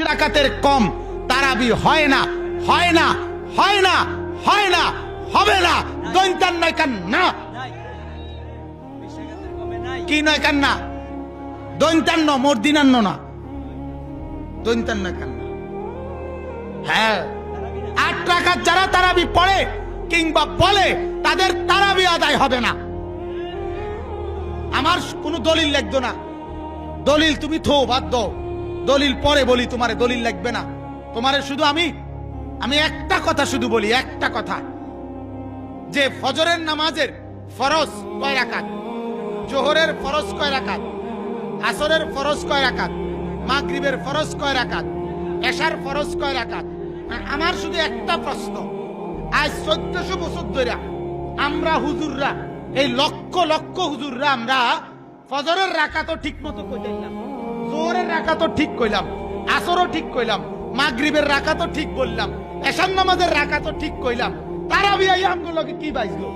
রাকাতের কম তারাবি হয় না, হয় না, হয় না, হয় না, হবে না। দৈন্তান নয় কান না, কি নয় কান না, দৈন্তান্ন মর্দিনান্ন না, দৈন্তান নয় কান না। হ্যাঁ, 8 রাকাত যারা তারাবি পড়ে কিংবা বলে তাদের তারাবি আদায় হবে না। আমার কোনো দলিল লাগতো না, দলিল তুমি থো বাদ দাও, দলিল পরে বলি, তোমারে দলিল লাগবে না। তোমারে শুধু আমি একটা কথা শুধু বলি, একটা কথা, যে ফজরের নামাজের ফরজ কয় রাকাত, জোহরের ফরজ কয় রাকাত, আসরের ফরজ কয় রাকাত, মাগরিবের ফরজ কয় রাকাত, এশার ফরজ কয় রাকাত। আমার শুধু একটা প্রশ্ন, আজ 1400 বছর ধরে আমরা হুজুররা, এই লক্ষ লক্ষ হুজুররা, আমরা ফজরের রাকাতও ঠিক মতো কইলাম, জোহরের রাকাতও ঠিক কইলাম, আসরও ঠিক কইলাম, মাগরিবের রাকাতও ঠিক বললাম, এশার নামাজের রাকাতও ঠিক কইলাম, তারাবি আমগুলোকে কি বাইজলো?